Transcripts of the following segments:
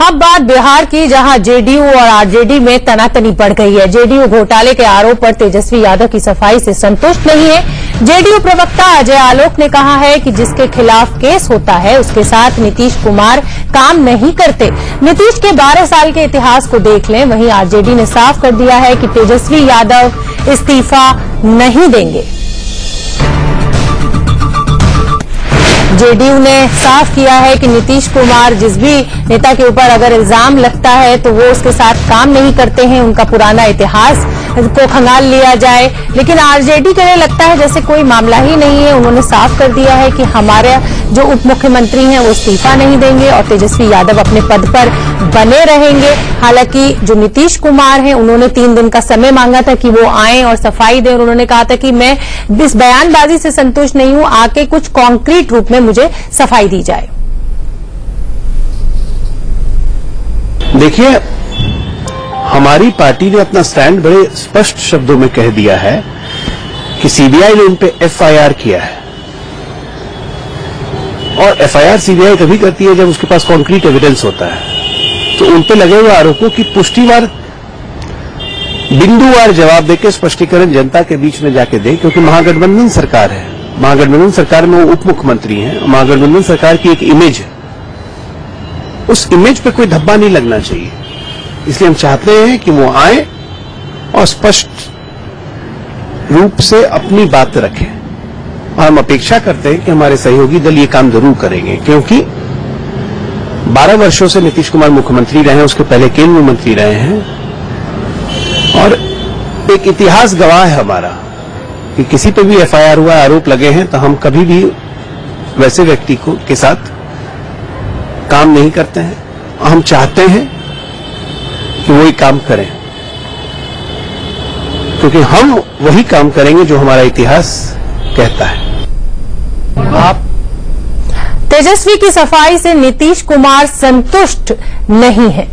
अब बात बिहार की, जहां जेडीयू और आरजेडी में तनातनी बढ़ गई है। जेडीयू घोटाले के आरोप पर तेजस्वी यादव की सफाई से संतुष्ट नहीं है। जेडीयू प्रवक्ता अजय आलोक ने कहा है कि जिसके खिलाफ केस होता है उसके साथ नीतीश कुमार काम नहीं करते। नीतीश के 12 साल के इतिहास को देख लें। वहीं आरजेडी ने साफ कर दिया है कि तेजस्वी यादव इस्तीफा नहीं देंगे। जेडीयू ने साफ किया है कि नीतीश कुमार जिस भी नेता के ऊपर अगर इल्जाम लगता है तो वो उसके साथ काम नहीं करते हैं, उनका पुराना इतिहास को खंगाल लिया जाए। लेकिन आरजेडी के लिए लगता है जैसे कोई मामला ही नहीं है। उन्होंने साफ कर दिया है कि हमारे जो उप मुख्यमंत्री हैं वो इस्तीफा नहीं देंगे और तेजस्वी यादव अपने पद पर बने रहेंगे। हालांकि जो नीतीश कुमार हैं उन्होंने 3 दिन का समय मांगा था कि वो आएं और सफाई दें और उन्होंने कहा था कि मैं इस बयानबाजी से संतुष्ट नहीं हूं, आके कुछ कॉन्क्रीट रूप में मुझे सफाई दी जाए। देखिए, हमारी पार्टी ने अपना स्टैंड बड़े स्पष्ट शब्दों में कह दिया है कि सीबीआई ने इन पे एफआईआर किया है और एफआईआर सीबीआई तभी करती है जब उसके पास कॉन्क्रीट एविडेंस होता है। तो उन पे लगे हुए आरोपों की पुष्टिवार बिंदुवार जवाब देकर स्पष्टीकरण जनता के बीच में जाके दे, क्योंकि महागठबंधन सरकार है। महागठबंधन सरकार में वो उप मुख्यमंत्री हैं। महागठबंधन सरकार की एक इमेज है, उस इमेज पे कोई धब्बा नहीं लगना चाहिए। इसलिए हम चाहते हैं कि वो आए और स्पष्ट रूप से अपनी बात रखें और हम अपेक्षा करते हैं कि हमारे सहयोगी दल ये काम जरूर करेंगे, क्योंकि 12 वर्षों से नीतीश कुमार मुख्यमंत्री रहे हैं, उसके पहले केंद्रीय मंत्री रहे हैं और एक इतिहास गवाह है हमारा कि किसी पे भी एफआईआर हुआ, आरोप लगे हैं तो हम कभी भी वैसे व्यक्ति के साथ काम नहीं करते हैं। हम चाहते हैं कि वही काम करें, क्योंकि हम वही काम करेंगे जो हमारा इतिहास कहता है। तेजस्वी की सफाई से नीतीश कुमार संतुष्ट नहीं है।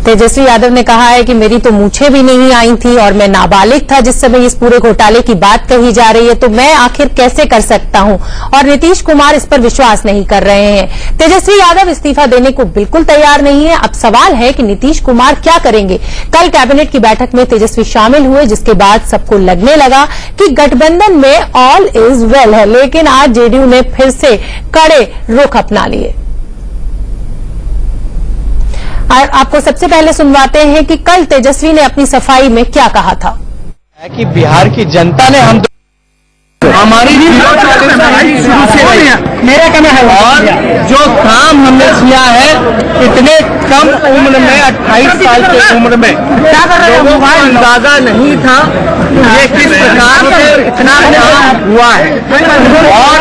तेजस्वी यादव ने कहा है कि मेरी तो मूछें भी नहीं आई थी और मैं नाबालिग था जिस समय इस पूरे घोटाले की बात कही जा रही है, तो मैं आखिर कैसे कर सकता हूं। और नीतीश कुमार इस पर विश्वास नहीं कर रहे हैं। तेजस्वी यादव इस्तीफा देने को बिल्कुल तैयार नहीं है। अब सवाल है कि नीतीश कुमार क्या करेंगे। कल कैबिनेट की बैठक में तेजस्वी शामिल हुए, जिसके बाद सबको लगने लगा कि गठबंधन में ऑल इज वेल है। लेकिन आज जेडीयू ने फिर से कड़े रुख अपना लिए। आपको सबसे पहले सुनवाते हैं कि कल तेजस्वी ने अपनी सफाई में क्या कहा था। कि बिहार की जनता ने हमारी शुरू से मेरा कहना है और जो काम हमने किया है इतने कम उम्र में 28 साल की उम्र में लोगों को अंदाजा नहीं था ये किस प्रकार से इतना काम हुआ है। और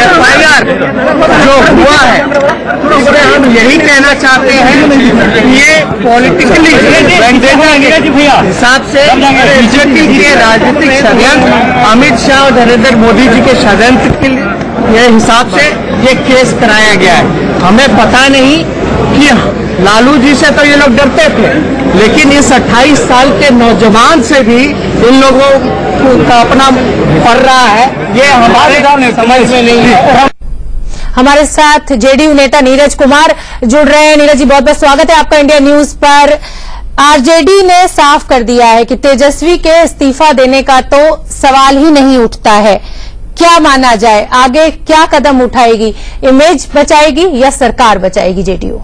एफआईआर जो हुआ है इसमें हम यही कहना चाहते हैं कि ये पॉलिटिकली हिसाब से बीजेपी के राजनीतिक षड्यंत्र, अमित शाह और नरेंद्र मोदी जी के षड्यंत्र के हिसाब से ये केस कराया गया है। हमें पता नहीं कि लालू जी से तो ये लोग डरते थे, लेकिन इस 28 साल के नौजवान से भी इन लोगों का अपना पड़ रहा है, ये हमारे समझ में नहीं है। हमारे साथ जेडीयू नेता नीरज कुमार जुड़ रहे हैं। नीरज जी, बहुत बहुत स्वागत है आपका इंडिया न्यूज पर। आरजेडी ने साफ कर दिया है कि तेजस्वी के इस्तीफा देने का तो सवाल ही नहीं उठता है। क्या माना जाए, आगे क्या कदम उठाएगी? इमेज बचाएगी या सरकार बचाएगी जेडीयू?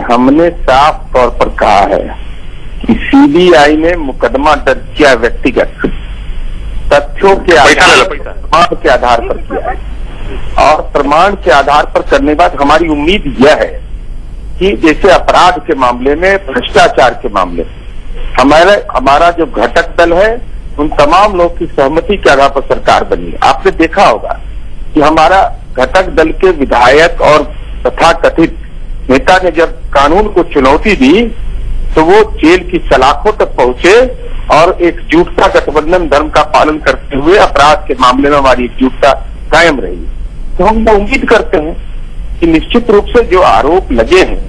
हमने साफ तौर पर कहा है कि सीबीआई ने मुकदमा दर्ज किया व्यक्तिगत तथ्यों के आधार पर किया है और प्रमाण के आधार पर करने के बाद हमारी उम्मीद यह है कि जैसे अपराध के मामले में, भ्रष्टाचार के मामले में हमारा जो घटक दल है उन तमाम लोग की सहमति के आधार पर सरकार बनी है। आपने देखा होगा कि हमारा घटक दल के विधायक और तथा कथित नेता ने जब कानून को चुनौती दी तो वो जेल की सलाखों तक पहुंचे और एकजुटता गठबंधन धर्म का पालन करते हुए अपराध के मामले में हमारी एकजुटता कायम रही। तो हम उम्मीद करते हैं कि निश्चित रूप से जो आरोप लगे हैं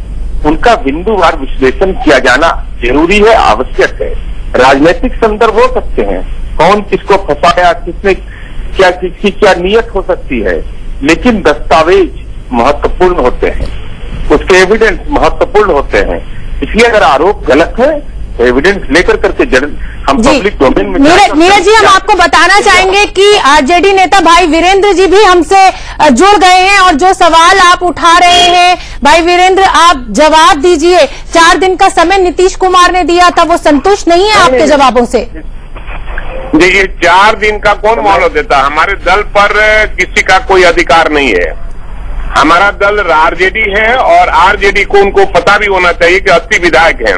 उनका बिंदुवार विश्लेषण किया जाना जरूरी है, आवश्यक है। राजनीतिक संदर्भ हो सकते हैं, कौन किसको फंसाया, किसने क्या किसकी क्या नीयत हो सकती है, लेकिन दस्तावेज महत्वपूर्ण होते हैं, उसके एविडेंस महत्वपूर्ण होते हैं। इसलिए अगर आरोप गलत है एविडेंस लेकर करके हम पब्लिक डोमेन में। नीरज जी, हम आपको बताना चाहेंगे कि आरजेडी नेता भाई वीरेंद्र जी भी हमसे जुड़ गए हैं और जो सवाल आप उठा रहे हैं, भाई वीरेंद्र आप जवाब दीजिए। 4 दिन का समय नीतीश कुमार ने दिया था, वो संतुष्ट नहीं है आपके जवाबों से? देखिए 4 दिन का कौन मोहलत देता? हमारे दल पर किसी का कोई अधिकार नहीं है। हमारा दल आरजेडी है और आरजेडी को उनको पता भी होना चाहिए कि 80 विधायक हैं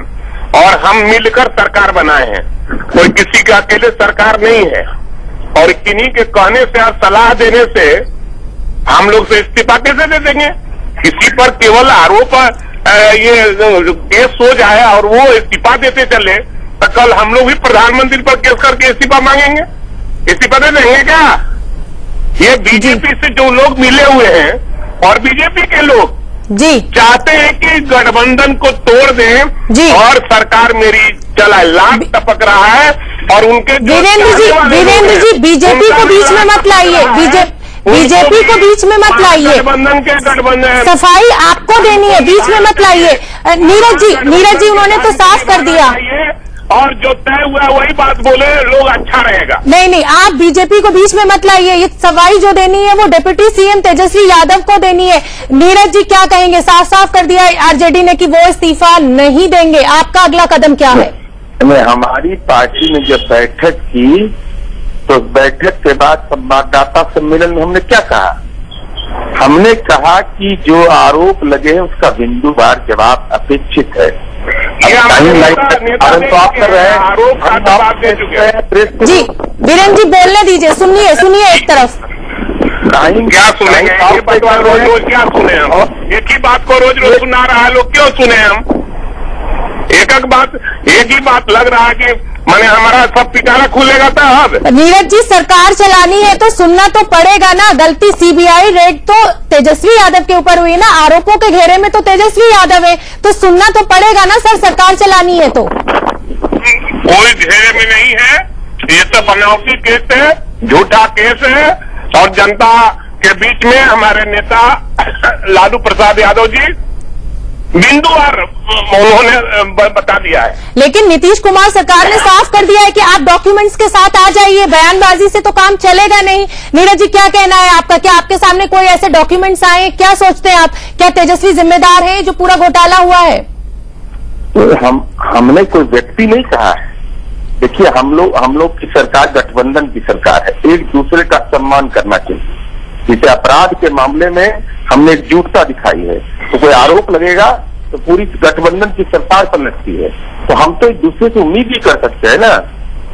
और हम मिलकर सरकार बनाए हैं, कोई किसी का अकेले सरकार नहीं है। और किन्हीं के कहने से और सलाह देने से हम लोग से इस्तीफा कैसे दे देंगे? किसी पर केवल आरोप ये केस हो जाए और वो इस्तीफा देते चले तो कल हम लोग भी प्रधानमंत्री पर केस करके इस्तीफा मांगेंगे? इस्तीफा दे देंगे क्या? ये बीजेपी से जो लोग मिले हुए हैं और बीजेपी के लोग जी चाहते हैं कि गठबंधन को तोड़ दें जी और सरकार मेरी चला लाख टपक रहा है और उनके वीरेंद्र जी बीजेपी को बीच में मत लाइए, बीजेपी को बीच में मत लाइए, गठबंधन सफाई आपको देनी है, बीच में मत लाइए। नीरज जी उन्होंने तो साफ कर दिया और जो तय हुआ वही बात बोले लोग, अच्छा रहेगा। नहीं, आप बीजेपी को बीच में मत लाइए। ये सफाई जो देनी है वो डिप्टी सीएम तेजस्वी यादव को देनी है। नीरज जी क्या कहेंगे? साफ साफ कर दिया आरजेडी ने कि वो इस्तीफा नहीं देंगे, आपका अगला कदम क्या है? हमारी पार्टी ने जब बैठक की तो बैठक के बाद संवाददाता सम्मेलन में हमने क्या कहा? हमने कहा कि जो आरोप लगे हैं उसका बिंदुवार जवाब अपेक्षित है। तो आप कर रहे हैं जी। वीरेंद्र जी बोलने दीजिए, सुनिए एक तरफ। क्या सुनेंगे? रोज क्या सुने हम? एक ही बात को रोज सुना रहा है लोग, क्यों सुने हम? एक ही बात लग रहा है कि माने हमारा सब पिटारा खुलेगा था। अब नीरज जी सरकार चलानी है तो सुनना तो पड़ेगा ना। गलती सीबीआई रेड तो तेजस्वी यादव के ऊपर हुई ना, आरोपों के घेरे में तो तेजस्वी यादव है, तो सुनना तो पड़ेगा ना सर, सरकार चलानी है तो। कोई घेरे में नहीं है, ये तो बनावटी केस है, झूठा केस है और जनता के बीच में हमारे नेता लालू प्रसाद यादव जी बिंदुवार उन्होंने बता दिया है। लेकिन नीतीश कुमार सरकार ने साफ कर दिया है कि आप डॉक्यूमेंट्स के साथ आ जाइए, बयानबाजी से तो काम चलेगा नहीं। नीरज जी क्या कहना है आपका? क्या आपके सामने कोई ऐसे डॉक्यूमेंट्स आए? क्या सोचते हैं आप? क्या तेजस्वी जिम्मेदार है जो पूरा घोटाला हुआ है? तो हमने कोई व्यक्ति नहीं कहा है। देखिए हम लोग की सरकार गठबंधन की सरकार है, एक दूसरे का सम्मान करना चाहिए। जैसे अपराध के मामले में हमने एकजुटता दिखाई है, तो कोई आरोप लगेगा तो पूरी गठबंधन की सरकार पर लगती है, तो हम तो एक दूसरे से उम्मीद ही कर सकते हैं ना।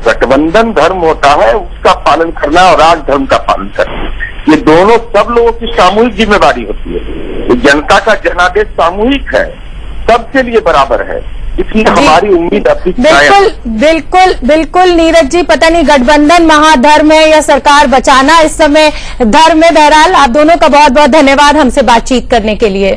गठबंधन धर्म होता है, उसका पालन करना और राज धर्म का पालन करना, ये दोनों सब लोगों की सामूहिक जिम्मेदारी होती है। तो जनता का जनादेश सामूहिक है, सबके लिए बराबर है, इसलिए हमारी उम्मीद अभी बिल्कुल नीरज जी, पता नहीं गठबंधन महाधर्म है या सरकार बचाना इस समय धर्म है। बहरहाल आप दोनों का बहुत बहुत धन्यवाद हमसे बातचीत करने के लिए।